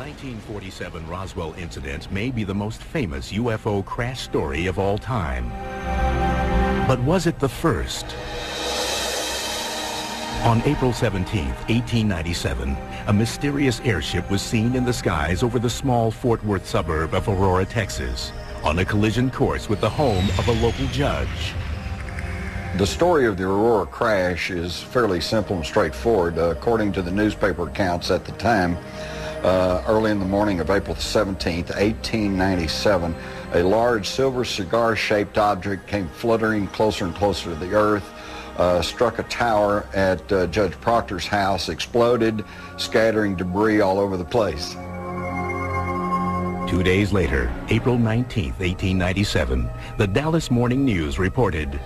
1947 Roswell incident may be the most famous UFO crash story of all time. But was it the first? On April 17, 1897, a mysterious airship was seen in the skies over the small Fort Worth suburb of Aurora, Texas, on a collision course with the home of a local judge. The story of the Aurora crash is fairly simple and straightforward. According to the newspaper accounts at the time, early in the morning of April 17, 1897, a large silver cigar-shaped object came fluttering closer and closer to the earth, struck a tower at Judge Proctor's house, exploded, scattering debris all over the place. 2 days later, April 19, 1897, the Dallas Morning News reported,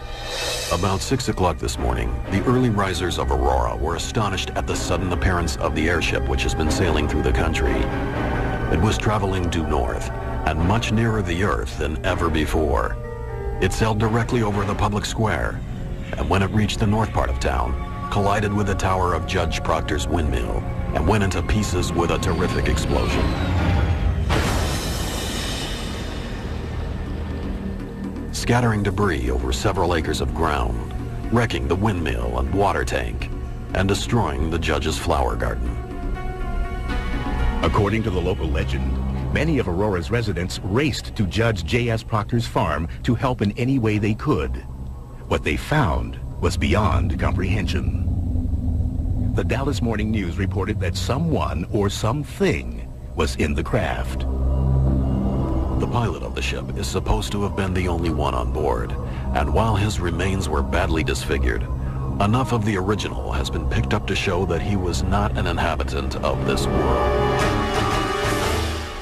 about 6 o'clock this morning, the early risers of Aurora were astonished at the sudden appearance of the airship which has been sailing through the country. It was traveling due north and much nearer the earth than ever before. It sailed directly over the public square, and when it reached the north part of town, collided with the tower of Judge Proctor's windmill and went into pieces with a terrific explosion. Scattering debris over several acres of ground, wrecking the windmill and water tank, and destroying the judge's flower garden. According to the local legend, many of Aurora's residents raced to Judge J.S. Proctor's farm to help in any way they could. What they found was beyond comprehension. The Dallas Morning News reported that someone or something was in the craft. The pilot of the ship is supposed to have been the only one on board, and while his remains were badly disfigured, enough of the original has been picked up to show that he was not an inhabitant of this world.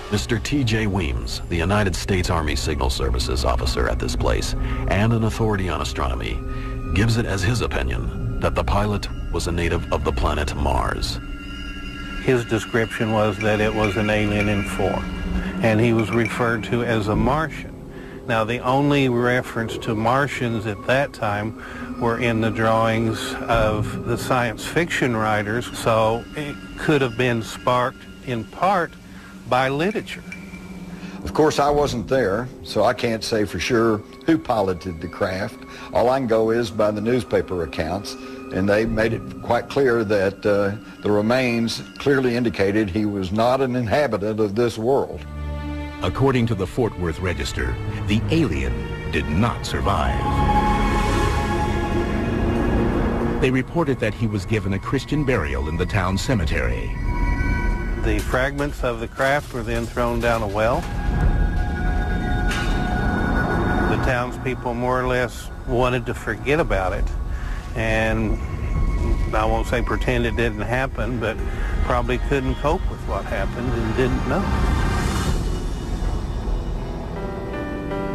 Mr. T.J. Weems, the United States Army Signal Services officer at this place and an authority on astronomy, gives it as his opinion that the pilot was a native of the planet Mars. His description was that it was an alien in form, and he was referred to as a Martian. Now, the only reference to Martians at that time were in the drawings of the science fiction writers, so it could have been sparked in part by literature. Of course, I wasn't there, so I can't say for sure who piloted the craft. All I can go is by the newspaper accounts, and they made it quite clear that the remains clearly indicated he was not an inhabitant of this world. According to the Fort Worth Register, the alien did not survive. They reported that he was given a Christian burial in the town cemetery. The fragments of the craft were then thrown down a well. The townspeople more or less wanted to forget about it, and I won't say pretend it didn't happen, but probably couldn't cope with what happened and didn't know.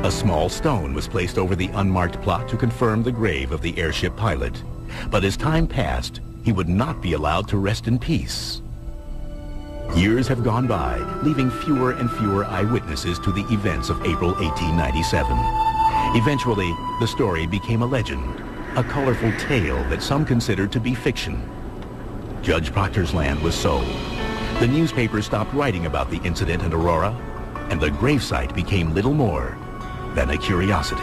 A small stone was placed over the unmarked plot to confirm the grave of the airship pilot. But as time passed, he would not be allowed to rest in peace. Years have gone by, leaving fewer and fewer eyewitnesses to the events of April 1897. Eventually, the story became a legend, a colorful tale that some considered to be fiction. Judge Proctor's land was sold. The newspapers stopped writing about the incident in Aurora, and the gravesite became little more than a curiosity.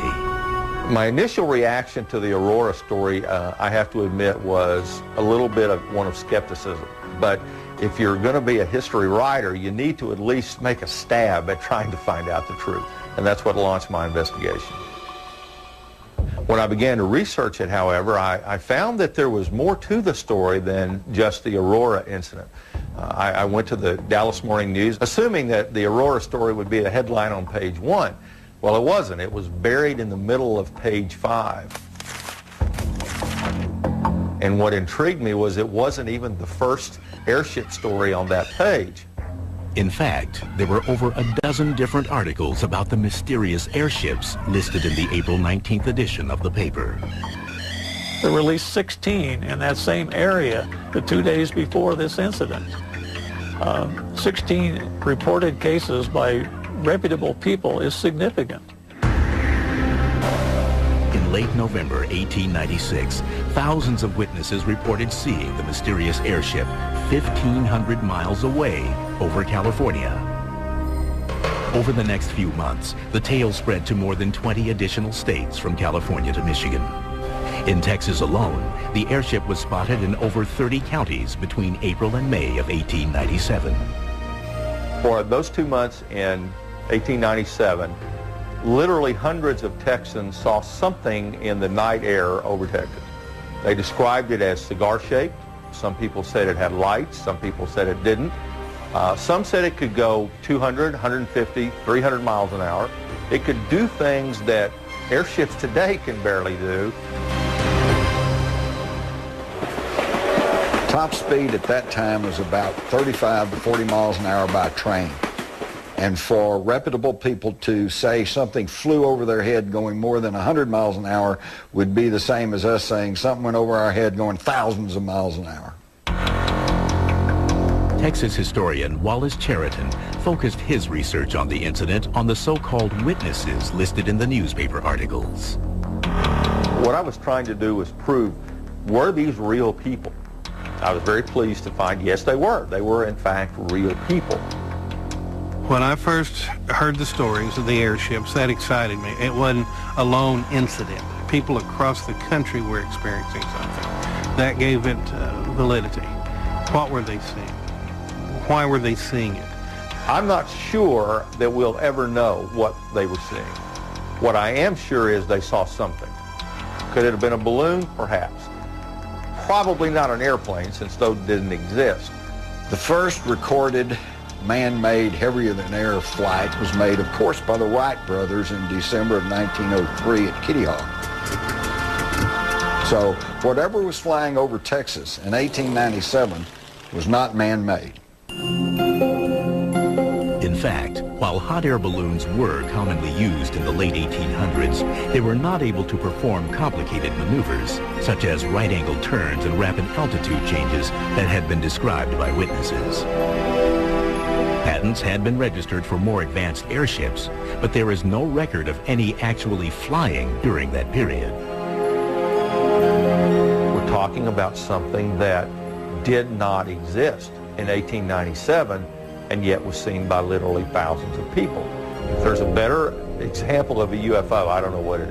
My initial reaction to the Aurora story, I have to admit, was a little bit of one of skepticism. But if you're going to be a history writer, you need to at least make a stab at trying to find out the truth. And that's what launched my investigation. When I began to research it, however, I found that there was more to the story than just the Aurora incident. I went to the Dallas Morning News, assuming that the Aurora story would be a headline on page 1. Well, it wasn't. It was buried in the middle of page 5. And what intrigued me was it wasn't even the first airship story on that page. In fact, there were over a dozen different articles about the mysterious airships listed in the April 19th edition of the paper. There were at least 16 in that same area the 2 days before this incident. 16 reported cases by reputable people is significant. In late November 1896, thousands of witnesses reported seeing the mysterious airship 1,500 miles away over California. Over the next few months, the tale spread to more than 20 additional states from California to Michigan. In Texas alone, the airship was spotted in over 30 counties between April and May of 1897. For those 2 months in 1897, literally hundreds of Texans saw something in the night air over Texas. They described it as cigar-shaped. Some people said it had lights. Some people said it didn't. Some said it could go 200, 150, 300 miles an hour. It could do things that airships today can barely do. Top speed at that time was about 35 to 40 miles an hour by train. And for reputable people to say something flew over their head going more than 100 miles an hour would be the same as us saying something went over our head going thousands of miles an hour. Texas historian Wallace Cheriton focused his research on the incident on the so-called witnesses listed in the newspaper articles. What I was trying to do was prove, were these real people? I was very pleased to find, yes, they were. They were, in fact, real people. When I first heard the stories of the airships, that excited me. It wasn't a lone incident. People across the country were experiencing something. That gave it validity. What were they seeing? Why were they seeing it? I'm not sure that we'll ever know what they were seeing. What I am sure is they saw something. Could it have been a balloon? Perhaps. Probably not an airplane, since those didn't exist. The first recorded man-made heavier-than-air flight was made, of course, by the Wright brothers in December of 1903 at Kitty Hawk. So whatever was flying over Texas in 1897 was not man-made. In fact, while hot air balloons were commonly used in the late 1800s, they were not able to perform complicated maneuvers, such as right-angle turns and rapid altitude changes that had been described by witnesses. Patents had been registered for more advanced airships, but there is no record of any actually flying during that period. We're talking about something that did not exist in 1897 and yet was seen by literally thousands of people. If there's a better example of a UFO, I don't know what it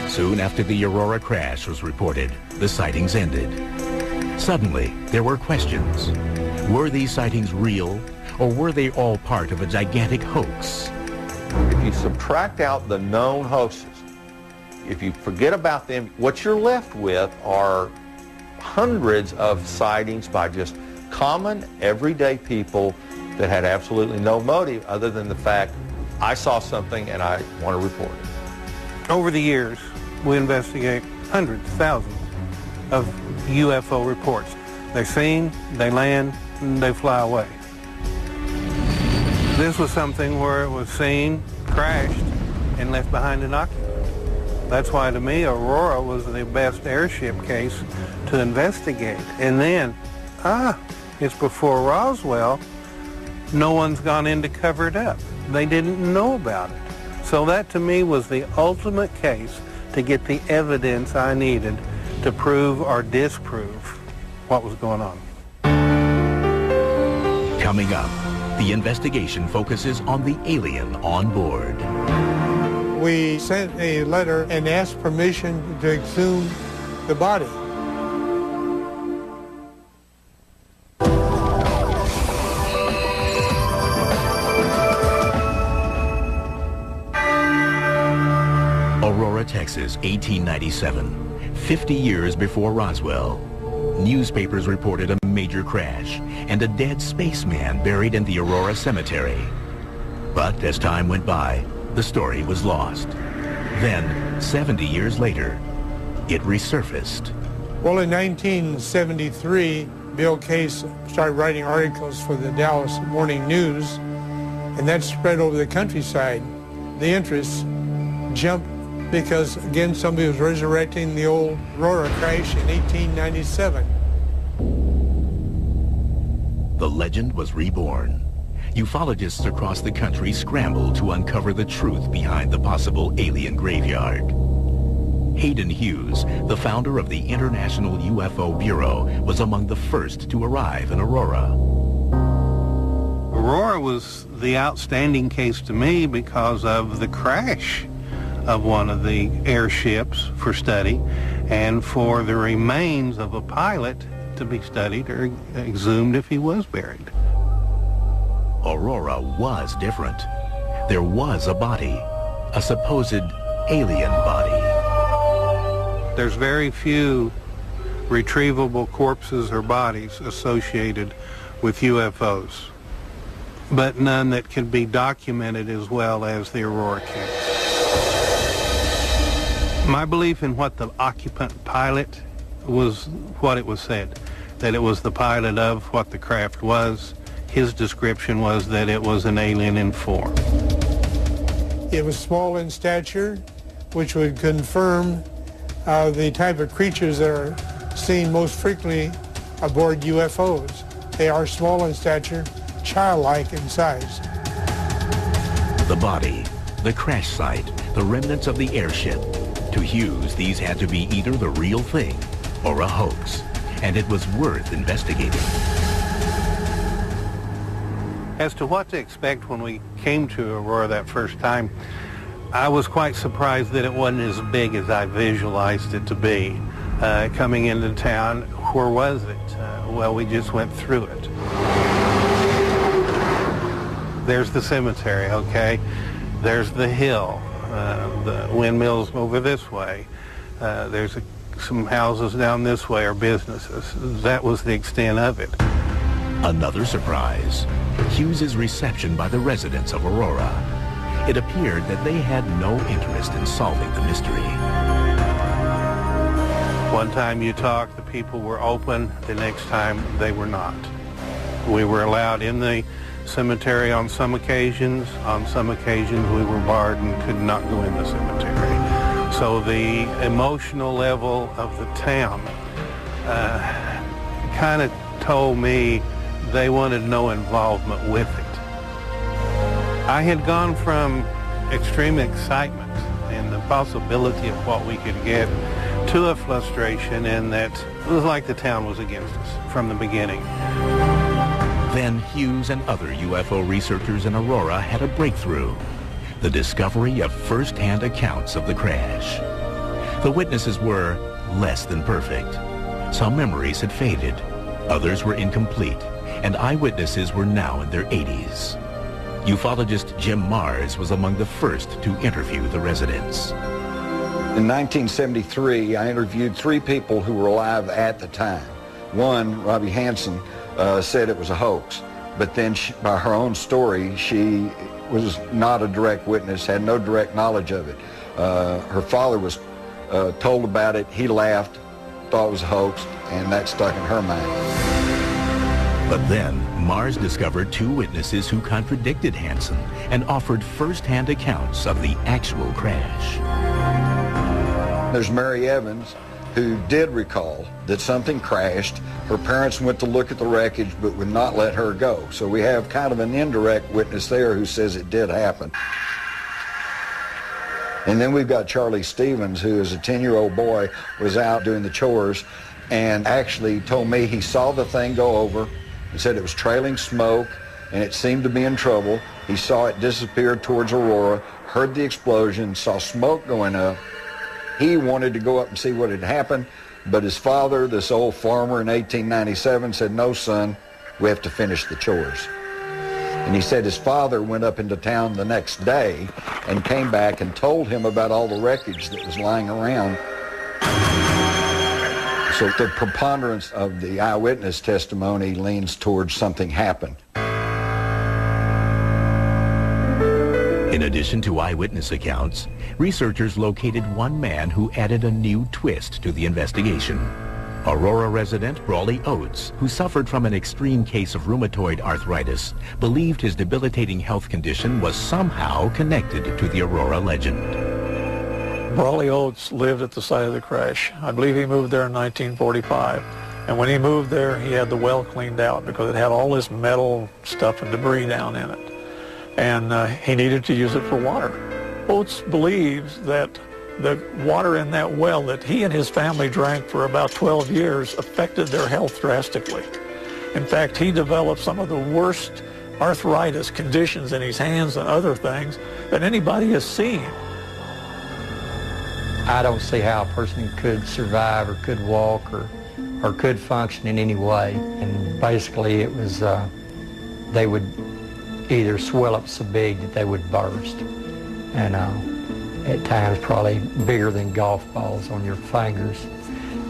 is. Soon after the Aurora crash was reported, the sightings ended. Suddenly, there were questions. Were these sightings real, or were they all part of a gigantic hoax? If you subtract out the known hoaxes, if you forget about them, what you're left with are hundreds of sightings by just common, everyday people that had absolutely no motive other than the fact, I saw something and I want to report it. Over the years, we investigate hundreds, thousands of UFO reports. They're seen, they land, and they fly away. This was something where it was seen, crashed, and left behind an occupant. That's why, to me, Aurora was the best airship case to investigate. And then, it's before Roswell. No one's gone in to cover it up. They didn't know about it. So that, to me, was the ultimate case to get the evidence I needed to prove or disprove what was going on. Coming up, the investigation focuses on the alien on board. We sent a letter and asked permission to exhume the body. Aurora, Texas, 1897, 50 years before Roswell. Newspapers reported a major crash and a dead spaceman buried in the Aurora Cemetery. But as time went by, the story was lost. Then, 70 years later, it resurfaced. Well, in 1973, Bill Case started writing articles for the Dallas Morning News, and that spread over the countryside. The interest jumped because, again, somebody was resurrecting the old Aurora crash in 1897. The legend was reborn. Ufologists across the country scrambled to uncover the truth behind the possible alien graveyard. Hayden Hughes, the founder of the International UFO Bureau, was among the first to arrive in Aurora. Aurora was the outstanding case to me because of the crash of one of the airships for study, and for the remains of a pilot to be studied or exhumed if he was buried. Aurora was different. There was a body, a supposed alien body. There's very few retrievable corpses or bodies associated with UFOs, but none that can be documented as well as the Aurora case. My belief in what the occupant pilot was what it was said, that it was the pilot of what the craft was. His description was that it was an alien in form. It was small in stature, which would confirm the type of creatures that are seen most frequently aboard UFOs. They are small in stature, childlike in size. The body, the crash site, the remnants of the airship. To Hughes, these had to be either the real thing or a hoax, and it was worth investigating. As to what to expect when we came to Aurora that first time, I was quite surprised that it wasn't as big as I visualized it to be. Coming into town, where was it? Well, we just went through it. There's the cemetery, okay? There's the hill. The windmills over this way. There's some houses down this way are businesses. That was the extent of it. Another surprise, Hughes's reception by the residents of Aurora. It appeared that they had no interest in solving the mystery. One time you talked, the people were open. The next time they were not. We were allowed in the cemetery on some occasions. On some occasions we were barred and could not go in the cemetery. So the emotional level of the town kind of told me they wanted no involvement with it. I had gone from extreme excitement and the possibility of what we could get to a frustration in that it was like the town was against us from the beginning. Then Hughes and other UFO researchers in Aurora had a breakthrough, the discovery of first-hand accounts of the crash. The witnesses were less than perfect. Some memories had faded, others were incomplete, and eyewitnesses were now in their 80s. Ufologist Jim Mars was among the first to interview the residents. In 1973, I interviewed 3 people who were alive at the time. One, Robbie Hansen, said it was a hoax, but then by her own story, she was not a direct witness, had no direct knowledge of it. Her father was told about it, he laughed, thought it was a hoax, and that stuck in her mind. But then, Mars discovered 2 witnesses who contradicted Hansen and offered first-hand accounts of the actual crash. There's Mary Evans, who did recall that something crashed. Her parents went to look at the wreckage but would not let her go. So we have kind of an indirect witness there who says it did happen. And then we've got Charlie Stevens, who is a 10-year-old boy, was out doing the chores and actually told me he saw the thing go over and said it was trailing smoke and it seemed to be in trouble. He saw it disappear towards Aurora, heard the explosion, saw smoke going up. He wanted to go up and see what had happened, but his father, this old farmer in 1897, said, "No, son, we have to finish the chores." And he said his father went up into town the next day and came back and told him about all the wreckage that was lying around. So the preponderance of the eyewitness testimony leans towards something happened. In addition to eyewitness accounts, researchers located one man who added a new twist to the investigation. Aurora resident Brawley Oates, who suffered from an extreme case of rheumatoid arthritis, believed his debilitating health condition was somehow connected to the Aurora legend. Brawley Oates lived at the site of the crash. I believe he moved there in 1945. And when he moved there, he had the well cleaned out because it had all this metal stuff and debris down in it. And he needed to use it for water. Oates believes that the water in that well that he and his family drank for about 12 years affected their health drastically. In fact, he developed some of the worst arthritis conditions in his hands and other things that anybody has seen. I don't see how a person could survive or could walk or could function in any way. And basically it was, they would either swell up so big that they would burst. And at times probably bigger than golf balls on your fingers.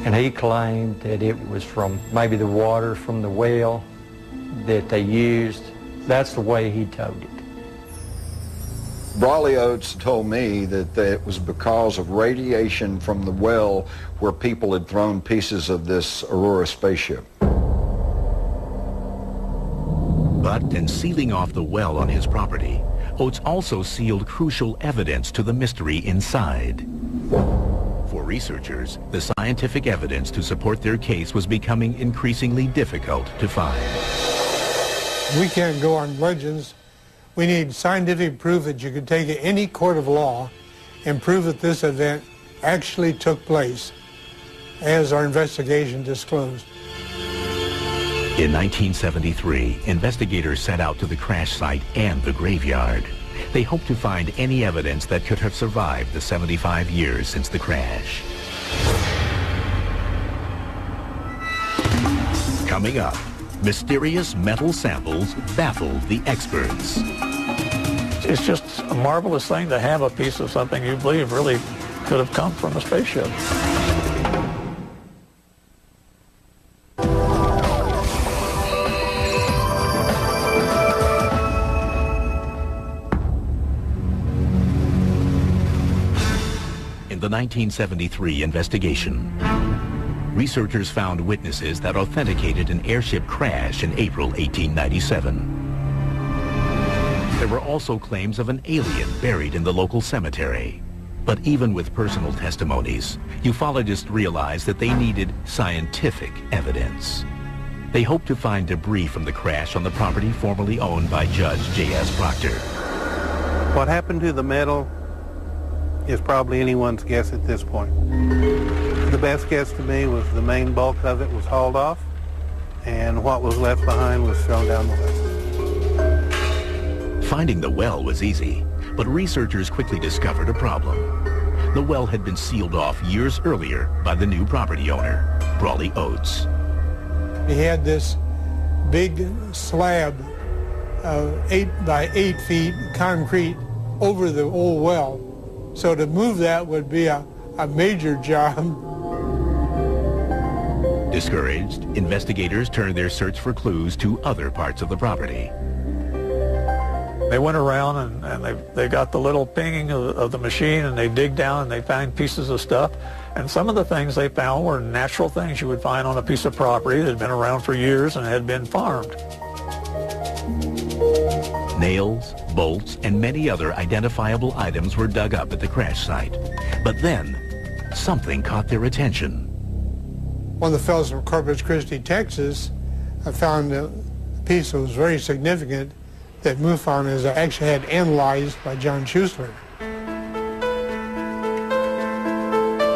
And he claimed that it was from maybe the water from the well that they used. That's the way he told it. Brawley Oates told me that it was because of radiation from the well where people had thrown pieces of this Aurora spaceship. But in sealing off the well on his property, Oates also sealed crucial evidence to the mystery inside. For researchers, the scientific evidence to support their case was becoming increasingly difficult to find. We can't go on legends. We need scientific proof that you could take any court of law and prove that this event actually took place, as our investigation disclosed. In 1973, investigators set out to the crash site and the graveyard. They hoped to find any evidence that could have survived the 75 years since the crash. Coming up, mysterious metal samples baffled the experts. It's just a marvelous thing to have a piece of something you believe really could have come from a spaceship. In the 1973 investigation, researchers found witnesses that authenticated an airship crash in April 1897. There were also claims of an alien buried in the local cemetery. But even with personal testimonies, ufologists realized that they needed scientific evidence. They hoped to find debris from the crash on the property formerly owned by Judge J.S. Proctor. What happened to the metal is probably anyone's guess at this point. The best guess to me was the main bulk of it was hauled off, and what was left behind was thrown down the well. Finding the well was easy, but researchers quickly discovered a problem. The well had been sealed off years earlier by the new property owner, Brawley Oates. He had this big slab of 8 by 8 feet concrete over the old well. So to move that would be a major job. Discouraged, investigators turned their search for clues to other parts of the property. They went around and they got the little pinging of the machine, and they dig down and they find pieces of stuff. And some of the things they found were natural things you would find on a piece of property that had been around for years and had been farmed. Nails, bolts, and many other identifiable items were dug up at the crash site. But then, something caught their attention. One of the fellows from Corpus Christi, Texas, found a piece that was very significant that MUFON has actually had analyzed by John Schuessler.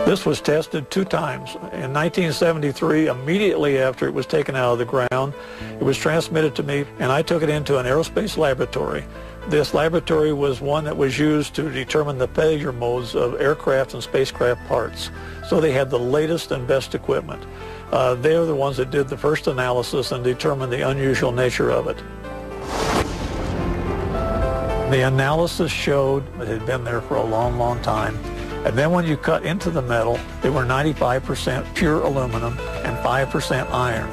This was tested 2 times. In 1973, immediately after it was taken out of the ground, it was transmitted to me, and I took it into an aerospace laboratory. This laboratory was one that was used to determine the failure modes of aircraft and spacecraft parts. So they had the latest and best equipment. They're the ones that did the first analysis and determined the unusual nature of it. The analysis showed that it had been there for a long, long time. And then when you cut into the metal, they were 95% pure aluminum and 5% iron.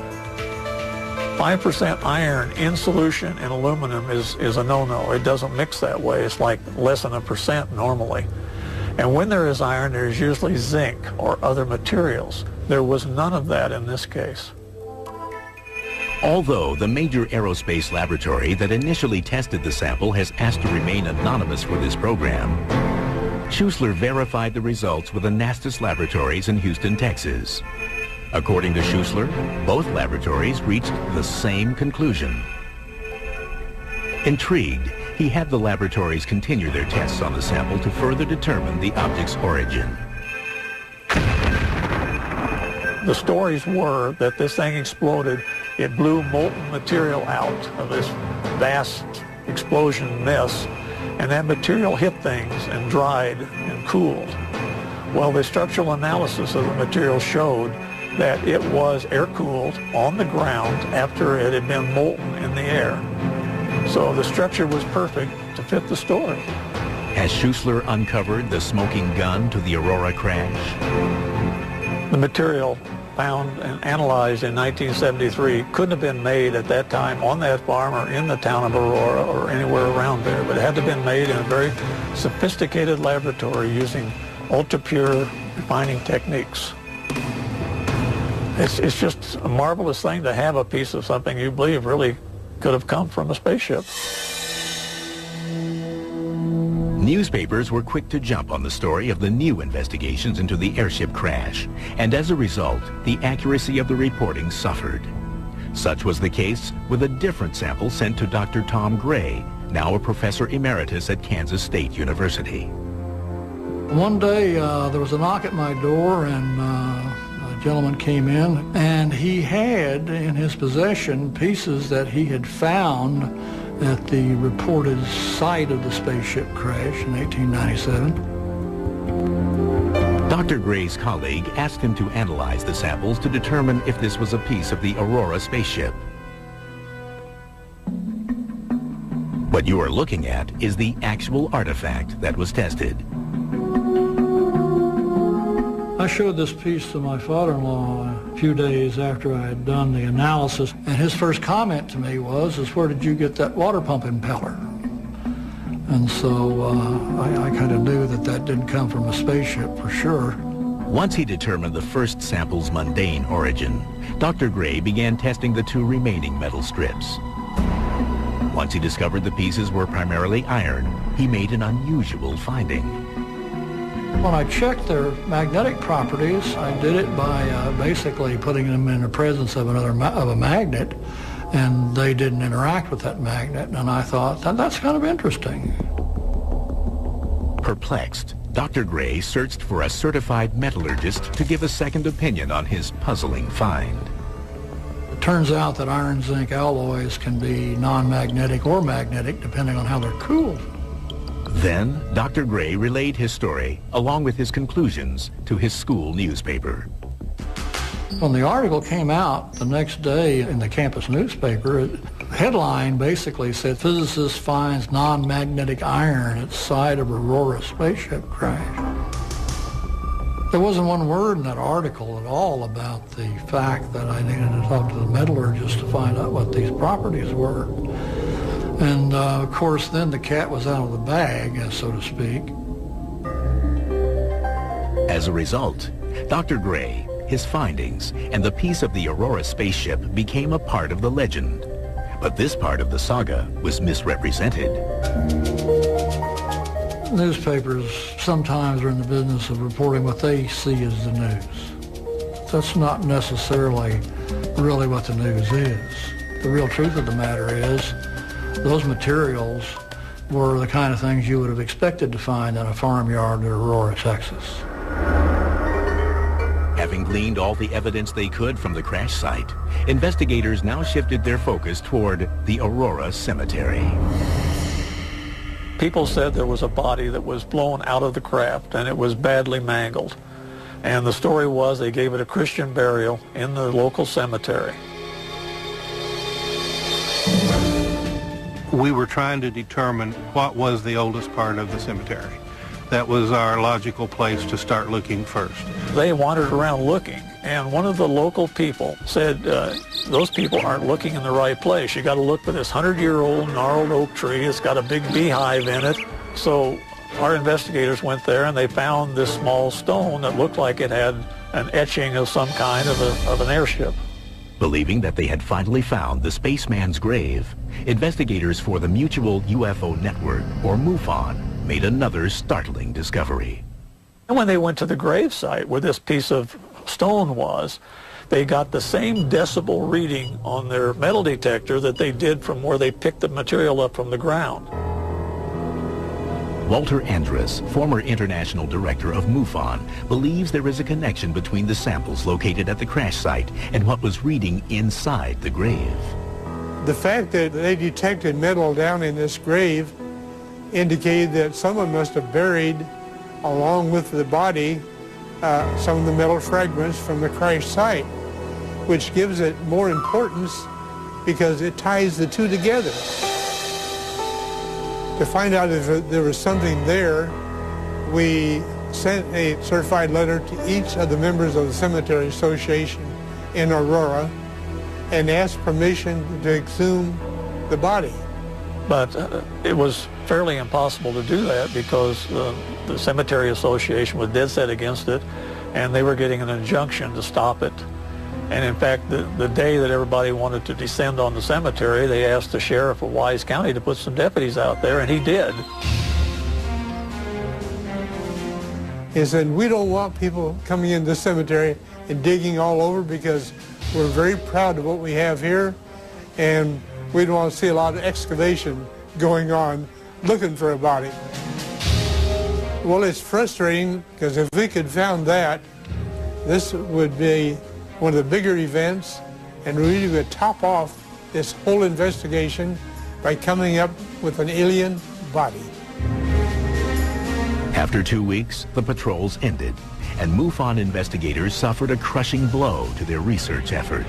5% iron in solution in aluminum is a no-no. It doesn't mix that way. It's like less than 1% normally. And when there is iron, there's usually zinc or other materials. There was none of that in this case. Although the major aerospace laboratory that initially tested the sample has asked to remain anonymous for this program, Schuessler verified the results with Anastas Laboratories in Houston, Texas. According to Schuessler, both laboratories reached the same conclusion. Intrigued, he had the laboratories continue their tests on the sample to further determine the object's origin. The stories were that this thing exploded. It blew molten material out of this vast explosion mess, and that material hit things and dried and cooled. Well, the structural analysis of the material showed that it was air-cooled on the ground after it had been molten in the air. So the structure was perfect to fit the story. Has Schuessler uncovered the smoking gun to the Aurora crash? The material found and analyzed in 1973 couldn't have been made at that time on that farm or in the town of Aurora or anywhere around there, but it had to have been made in a very sophisticated laboratory using ultra-pure refining techniques. It's just a marvelous thing to have a piece of something you believe really could have come from a spaceship. Newspapers were quick to jump on the story of the new investigations into the airship crash, and as a result, the accuracy of the reporting suffered. Such was the case with a different sample sent to Dr. Tom Gray, now a professor emeritus at Kansas State University. One day there was a knock at my door, and a gentleman came in, and he had in his possession pieces that he had found at the reported site of the spaceship crash in 1897. Dr. Gray's colleague asked him to analyze the samples to determine if this was a piece of the Aurora spaceship. What you are looking at is the actual artifact that was tested. I showed this piece to my father-in-law a few days after I had done the analysis, and his first comment to me was, where did you get that water pump impeller? And so I kind of knew that that didn't come from a spaceship for sure. Once he determined the first sample's mundane origin, Dr. Gray began testing the two remaining metal strips. Once he discovered the pieces were primarily iron, he made an unusual finding. When I checked their magnetic properties, I did it by basically putting them in the presence of a magnet, and they didn't interact with that magnet, and I thought, that's kind of interesting. Perplexed, Dr. Gray searched for a certified metallurgist to give a second opinion on his puzzling find. It turns out that iron-zinc alloys can be non-magnetic or magnetic depending on how they're cooled. Then, Dr. Gray relayed his story, along with his conclusions, to his school newspaper. When the article came out the next day in the campus newspaper, the headline basically said, "Physicist finds non-magnetic iron at site of Aurora spaceship crash." There wasn't one word in that article at all about the fact that I needed to talk to the metallurgist to find out what these properties were. And of course, then the cat was out of the bag, so to speak. As a result, Dr. Gray, his findings, and the piece of the Aurora spaceship became a part of the legend. But this part of the saga was misrepresented. Newspapers sometimes are in the business of reporting what they see as the news. That's not necessarily really what the news is. The real truth of the matter is, those materials were the kind of things you would have expected to find in a farmyard in Aurora, Texas. Having gleaned all the evidence they could from the crash site, investigators now shifted their focus toward the Aurora Cemetery. People said there was a body that was blown out of the craft and it was badly mangled. And the story was they gave it a Christian burial in the local cemetery. We were trying to determine what was the oldest part of the cemetery. That was our logical place to start looking first. They wandered around looking, and one of the local people said, those people aren't looking in the right place. You got to look for this 100-year-old gnarled oak tree. It's got a big beehive in it. So our investigators went there, and they found this small stone that looked like it had an etching of some kind of an airship. Believing that they had finally found the spaceman's grave, investigators for the Mutual UFO Network, or MUFON, made another startling discovery. And when they went to the grave site where this piece of stone was, they got the same decibel reading on their metal detector that they did from where they picked the material up from the ground. Walter Andrus, former international director of MUFON, believes there is a connection between the samples located at the crash site and what was reading inside the grave. The fact that they detected metal down in this grave indicated that someone must have buried, along with the body, some of the metal fragments from the crash site, which gives it more importance because it ties the two together. To find out if there was something there, we sent a certified letter to each of the members of the Cemetery Association in Aurora and asked permission to exhume the body. But it was fairly impossible to do that because the Cemetery Association was dead set against it, and they were getting an injunction to stop it. And in fact, the day that everybody wanted to descend on the cemetery, they asked the sheriff of Wise County to put some deputies out there, and he did. He said, we don't want people coming into the cemetery and digging all over because we're very proud of what we have here, and we don't want to see a lot of excavation going on looking for a body. Well, it's frustrating because if we could found that, this would be one of the bigger events, and we would top off this whole investigation by coming up with an alien body. After 2 weeks, the patrols ended, and MUFON investigators suffered a crushing blow to their research effort.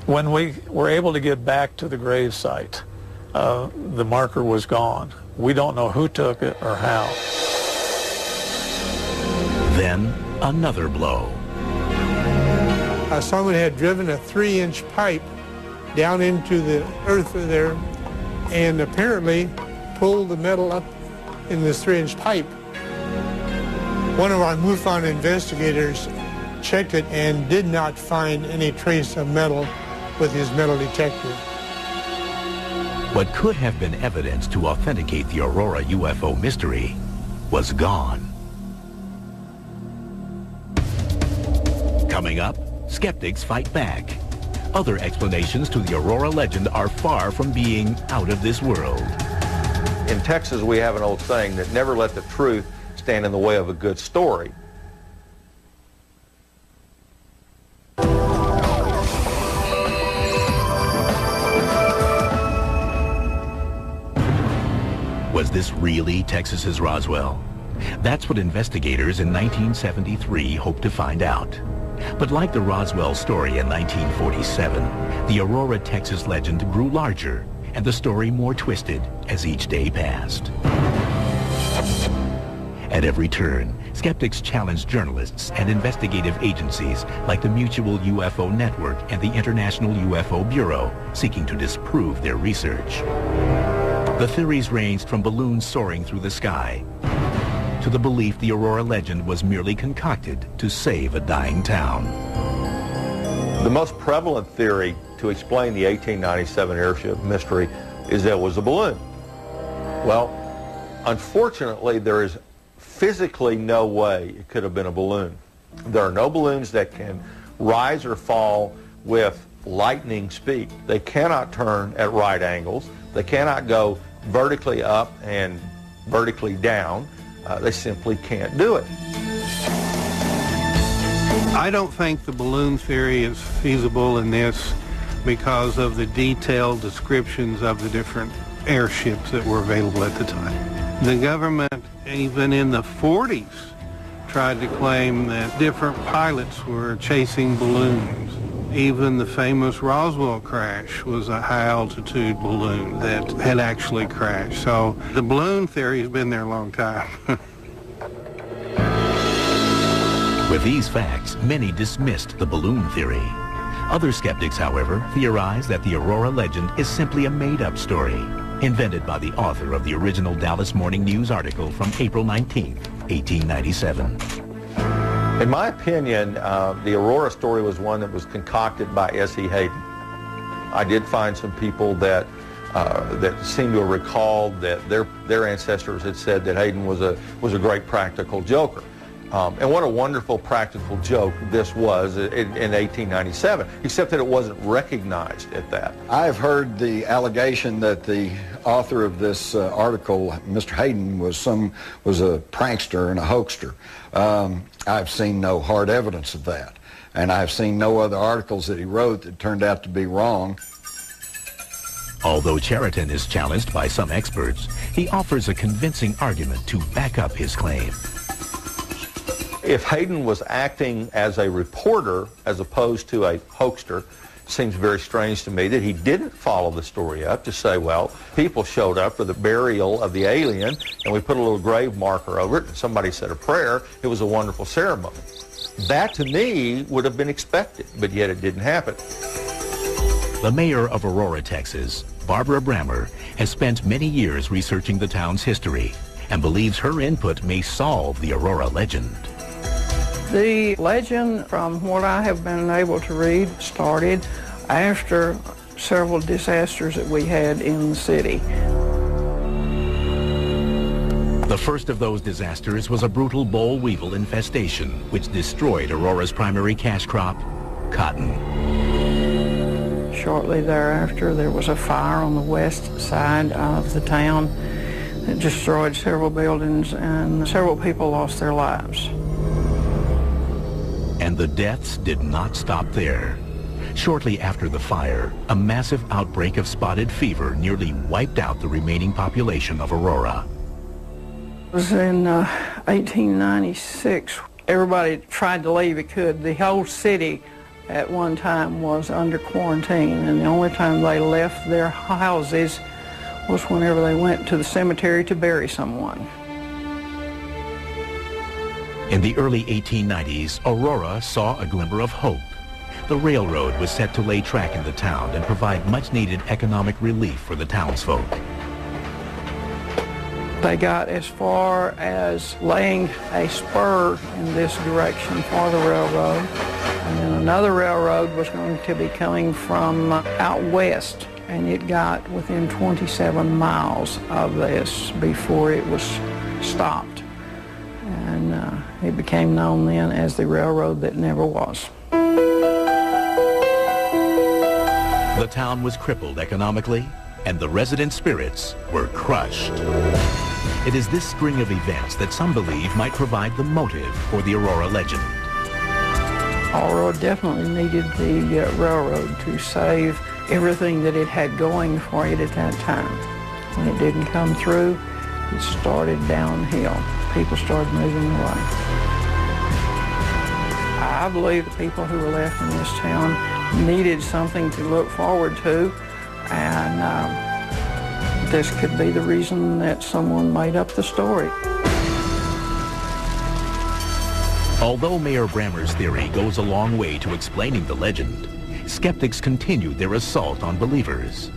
When we were able to get back to the grave site, the marker was gone. We don't know who took it or how. Then, another blow. Someone had driven a 3-inch pipe down into the earth there and apparently pulled the metal up in this 3-inch pipe. One of our MUFON investigators checked it and did not find any trace of metal with his metal detector. What could have been evidence to authenticate the Aurora UFO mystery was gone. Coming up, skeptics fight back. Other explanations to the Aurora legend are far from being out of this world. In Texas, we have an old saying that never let the truth stand in the way of a good story. Was this really Texas's Roswell? That's what investigators in 1973 hoped to find out. But like the Roswell story in 1947, the Aurora, Texas legend grew larger and the story more twisted as each day passed. At every turn, skeptics challenged journalists and investigative agencies like the Mutual UFO Network and the International UFO Bureau, seeking to disprove their research. The theories ranged from balloons soaring through the sky to the belief the Aurora legend was merely concocted to save a dying town. The most prevalent theory to explain the 1897 airship mystery is that it was a balloon. Well, unfortunately, there is physically no way it could have been a balloon. There are no balloons that can rise or fall with lightning speed. They cannot turn at right angles. They cannot go vertically up and vertically down. They simply can't do it. I don't think the balloon theory is feasible in this because of the detailed descriptions of the different airships that were available at the time. The government, even in the 40s, tried to claim that different pilots were chasing balloons. Even the famous Roswell crash was a high-altitude balloon that had actually crashed. So the balloon theory has been there a long time. With these facts, many dismissed the balloon theory. Other skeptics, however, theorize that the Aurora legend is simply a made-up story, invented by the author of the original Dallas Morning News article from April 19, 1897. In my opinion, the Aurora story was one that was concocted by S.E. Hayden. I did find some people that seem to have recalled that their ancestors had said that Hayden was a great practical joker. And what a wonderful practical joke this was in 1897, except that it wasn't recognized at that. I've heard the allegation that the author of this article, Mr. Hayden, was a prankster and a hoaxer. I've seen no hard evidence of that, and I've seen no other articles that he wrote that turned out to be wrong. Although Cheriton is challenged by some experts, he offers a convincing argument to back up his claim. If Hayden was acting as a reporter as opposed to a hoaxer, it seems very strange to me that he didn't follow the story up to say, well, people showed up for the burial of the alien, and we put a little grave marker over it, and somebody said a prayer. It was a wonderful ceremony. That, to me, would have been expected, but yet it didn't happen. The mayor of Aurora, Texas, Barbara Brammer, has spent many years researching the town's history and believes her input may solve the Aurora legend. The legend, from what I have been able to read, started after several disasters that we had in the city. The first of those disasters was a brutal boll weevil infestation, which destroyed Aurora's primary cash crop, cotton. Shortly thereafter, there was a fire on the west side of the town that destroyed several buildings, and several people lost their lives. And the deaths did not stop there. Shortly after the fire, a massive outbreak of spotted fever nearly wiped out the remaining population of Aurora. It was in 1896. Everybody tried to leave it could. The whole city at one time was under quarantine, and the only time they left their houses was whenever they went to the cemetery to bury someone. In the early 1890s, Aurora saw a glimmer of hope. The railroad was set to lay track in the town and provide much-needed economic relief for the townsfolk. They got as far as laying a spur in this direction for the railroad, and then another railroad was going to be coming from out west, and it got within 27 miles of this before it was stopped. And it became known then as the railroad that never was. The town was crippled economically, and the resident spirits were crushed. It is this string of events that some believe might provide the motive for the Aurora legend. Aurora definitely needed the railroad to save everything that it had going for it at that time. When it didn't come through, it started downhill. People started moving away. I believe the people who were left in this town needed something to look forward to, and this could be the reason that someone made up the story. Although Mayor Brammer's theory goes a long way to explaining the legend, skeptics continued their assault on believers.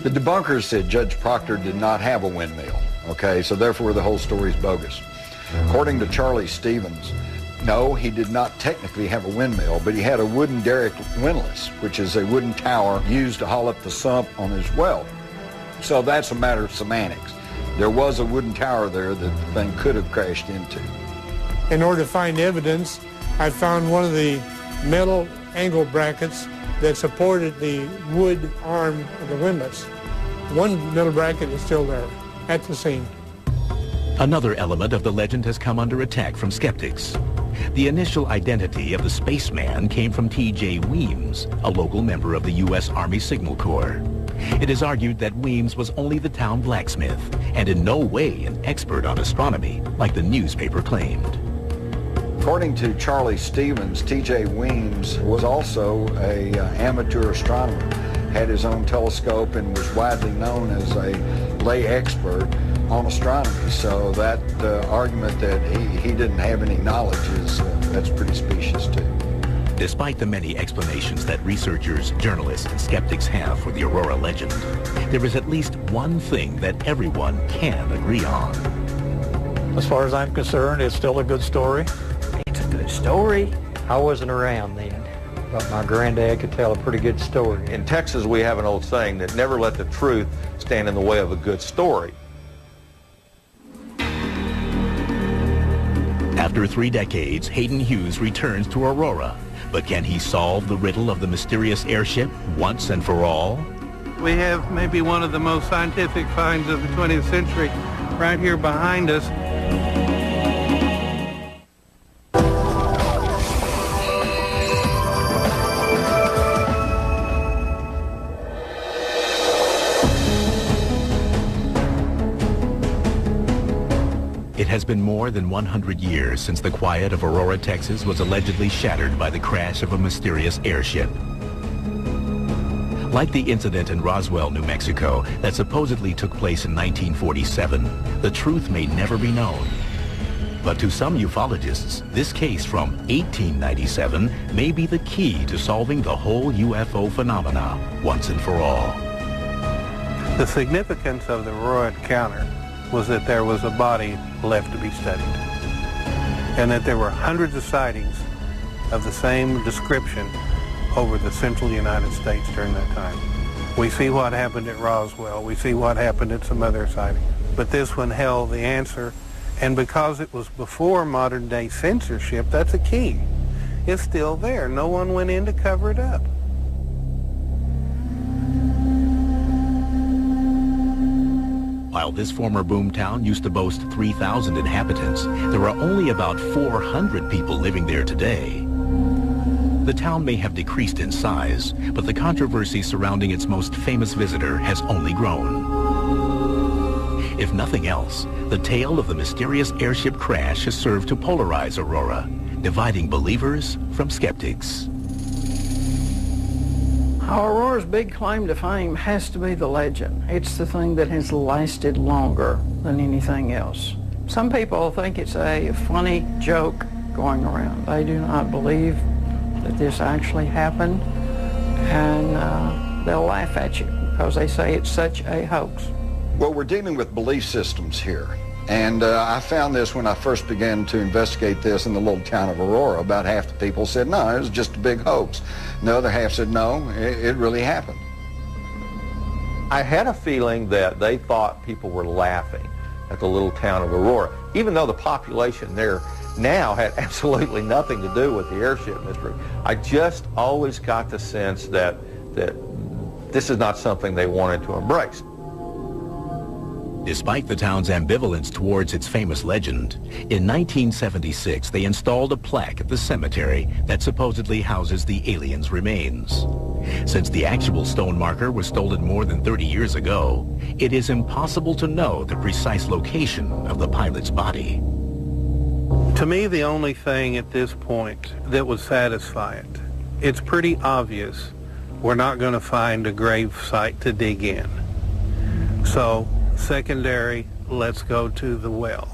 The debunkers said Judge Proctor did not have a windmill, okay, so therefore the whole story is bogus. According to Charlie Stevens, no, he did not technically have a windmill, but he had a wooden derrick windlass, which is a wooden tower used to haul up the sump on his well. So that's a matter of semantics. There was a wooden tower there that the thing could have crashed into. In order to find evidence, I found one of the metal angle brackets that supported the wood arm of the windlass. One metal bracket is still there at the scene. Another element of the legend has come under attack from skeptics. The initial identity of the spaceman came from T.J. Weems, a local member of the U.S. Army Signal Corps. It is argued that Weems was only the town blacksmith and in no way an expert on astronomy, like the newspaper claimed. According to Charlie Stevens, T.J. Weems was also an amateur astronomer, had his own telescope, and was widely known as a lay expert on astronomy. So that argument that he didn't have any knowledge that's pretty specious too. Despite the many explanations that researchers, journalists, and skeptics have for the Aurora legend, there is at least one thing that everyone can agree on. As far as I'm concerned, it's still a good story. It's a good story. I wasn't around then, but my granddad could tell a pretty good story. In Texas, we have an old saying that never let the truth stand in the way of a good story. After 3 decades, Hayden Hughes returns to Aurora. But can he solve the riddle of the mysterious airship once and for all? We have maybe one of the most scientific finds of the 20th century right here behind us. It has been more than 100 years since the quiet of Aurora, Texas was allegedly shattered by the crash of a mysterious airship. Like the incident in Roswell, New Mexico, that supposedly took place in 1947, the truth may never be known. But to some ufologists, this case from 1897 may be the key to solving the whole UFO phenomena once and for all. The significance of the Aurora encounter was that there was a body left to be studied, and that there were hundreds of sightings of the same description over the central United States during that time. We see what happened at Roswell, we see what happened at some other sightings, but this one held the answer, and because it was before modern day censorship, that's a key. It's still there. No one went in to cover it up. While this former boomtown used to boast 3,000 inhabitants, there are only about 400 people living there today. The town may have decreased in size, but the controversy surrounding its most famous visitor has only grown. If nothing else, the tale of the mysterious airship crash has served to polarize Aurora, dividing believers from skeptics. Aurora's big claim to fame has to be the legend. It's the thing that has lasted longer than anything else. Some people think it's a funny joke going around. They do not believe that this actually happened, and they'll laugh at you because they say it's such a hoax. Well, we're dealing with belief systems here. And I found this when I first began to investigate this in the little town of Aurora. About half the people said, no, it was just a big hoax. And the other half said, no, it really happened. I had a feeling that they thought people were laughing at the little town of Aurora, even though the population there now had absolutely nothing to do with the airship mystery. I just always got the sense that this is not something they wanted to embrace. Despite the town's ambivalence towards its famous legend, in 1976 they installed a plaque at the cemetery that supposedly houses the aliens' remains. Since the actual stone marker was stolen more than 30 years ago, it is impossible to know the precise location of the pilot's body. To me, the only thing at this point that would satisfy it, it's pretty obvious we're not going to find a grave site to dig in. So, secondary, let's go to the well.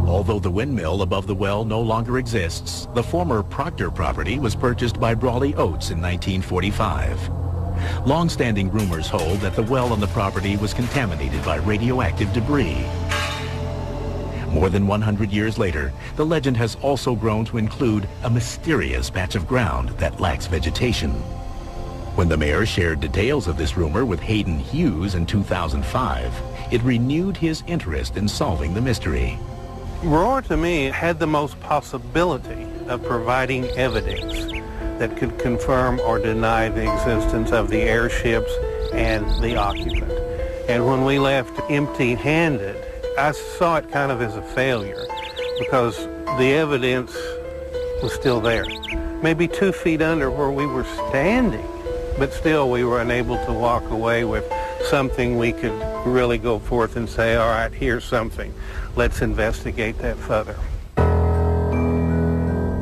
Although the windmill above the well no longer exists, the former Proctor property was purchased by Brawley Oates in 1945. Long-standing rumors hold that the well on the property was contaminated by radioactive debris. More than 100 years later, the legend has also grown to include a mysterious patch of ground that lacks vegetation. When the mayor shared details of this rumor with Hayden Hughes in 2005, it renewed his interest in solving the mystery. Aurora, to me, had the most possibility of providing evidence that could confirm or deny the existence of the airships and the occupant. And when we left empty-handed, I saw it kind of as a failure because the evidence was still there. Maybe 2 feet under where we were standing. But still, we were unable to walk away with something we could really go forth and say, all right, here's something. Let's investigate that further.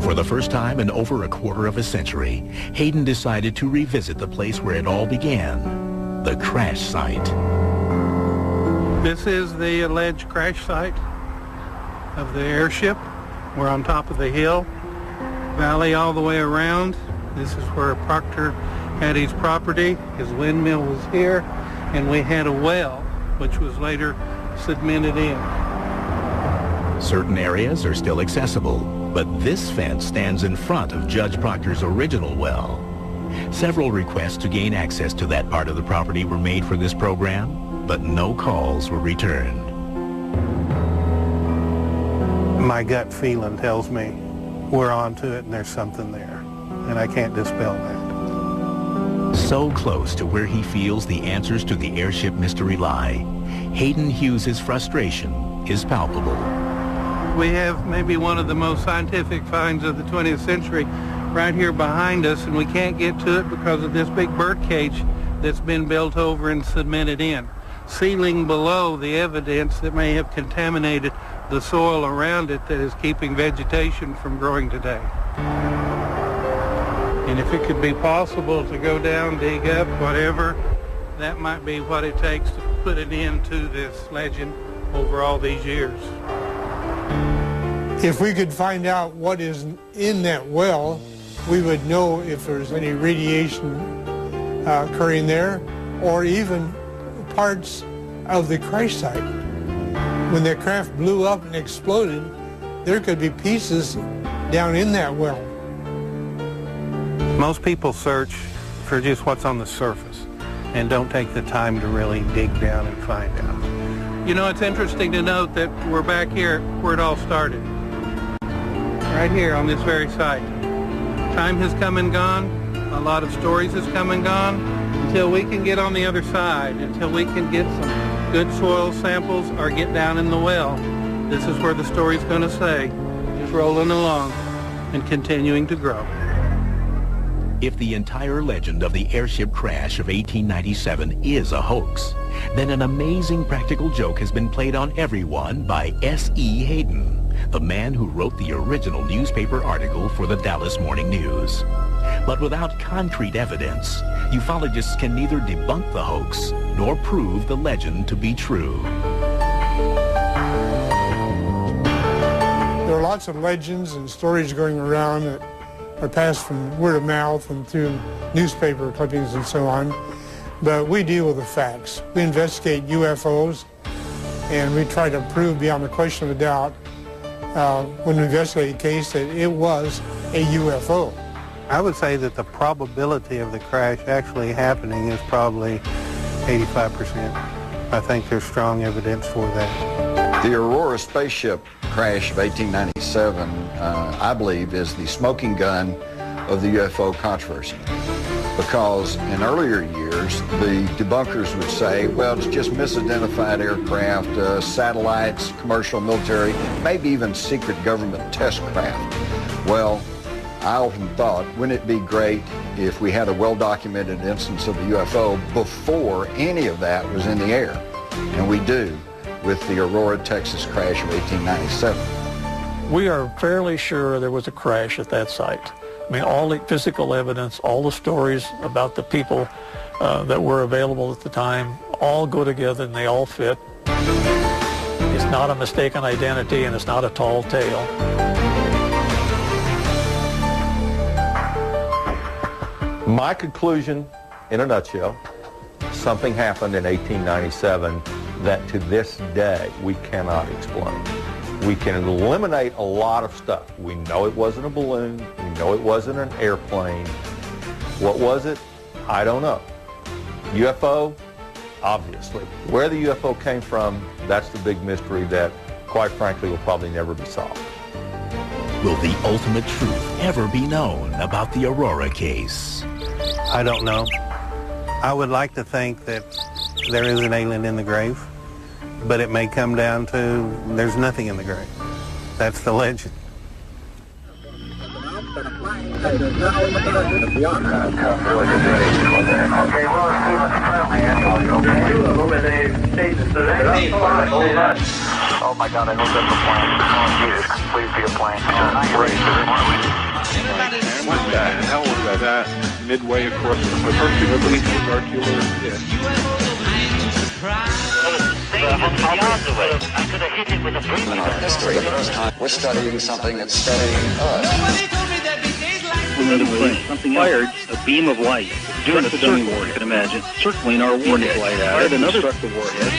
For the first time in over a quarter of a century, Hayden decided to revisit the place where it all began, the crash site. This is the alleged crash site of the airship. We're on top of the hill, valley all the way around. This is where Proctor had his property. His windmill was here, and we had a well, which was later cemented in. Certain areas are still accessible, but this fence stands in front of Judge Proctor's original well. Several requests to gain access to that part of the property were made for this program, but no calls were returned. My gut feeling tells me we're on to it and there's something there, and I can't dispel that. So close to where he feels the answers to the airship mystery lie, Hayden Hughes' frustration is palpable. We have maybe one of the most scientific finds of the 20th century right here behind us, and we can't get to it because of this big bird cage that's been built over and cemented in, sealing below the evidence that may have contaminated the soil around it that is keeping vegetation from growing today. And if it could be possible to go down, dig up, whatever, that might be what it takes to put an end to this legend over all these years. If we could find out what is in that well, we would know if there's any radiation occurring there, or even parts of the crash site. When the craft blew up and exploded, there could be pieces down in that well. Most people search for just what's on the surface and don't take the time to really dig down and find out. You know, it's interesting to note that we're back here where it all started. Right here on this very site. Time has come and gone. A lot of stories has come and gone. Until we can get on the other side, until we can get some good soil samples or get down in the well, this is where the story's going to stay, just rolling along and continuing to grow. If the entire legend of the airship crash of 1897 is a hoax, then an amazing practical joke has been played on everyone by S.E. Hayden, the man who wrote the original newspaper article for the Dallas Morning News. But without concrete evidence, ufologists can neither debunk the hoax nor prove the legend to be true. There are lots of legends and stories going around that are passed from word of mouth and through newspaper clippings and so on. But we deal with the facts. We investigate UFOs, and we try to prove beyond the question of a doubt when we investigate a case that it was a UFO. I would say that the probability of the crash actually happening is probably 85%. I think there's strong evidence for that. The Aurora spaceship crash of 1897, I believe, is the smoking gun of the UFO controversy. Because in earlier years, the debunkers would say, well, it's just misidentified aircraft, satellites, commercial, military, maybe even secret government test craft. Well, I often thought, wouldn't it be great if we had a well-documented instance of a UFO before any of that was in the air? And we do, with the Aurora, Texas crash of 1897. We are fairly sure there was a crash at that site. I mean, all the physical evidence, all the stories about the people that were available at the time all go together and they all fit. It's not a mistaken identity and it's not a tall tale. My conclusion, in a nutshell, something happened in 1897 that to this day we cannot explain. We can eliminate a lot of stuff. We know it wasn't a balloon. We know it wasn't an airplane. What was it? I don't know. UFO? Obviously. Where the UFO came from, that's the big mystery that, quite frankly, will probably never be solved. Will the ultimate truth ever be known about the Aurora case? I don't know. I would like to think that there is an alien in the grave, but it may come down to there's nothing in the grave. That's the legend. Oh my God, I hope that's a plane. Jesus, please be a plane. What the hell was that? Midway across the first thing was circular. Yeah. For the first time, we're studying something that's studying us. Something fired a beam of light. Doing a circle, you can imagine, circling our warhead. Fired another warhead.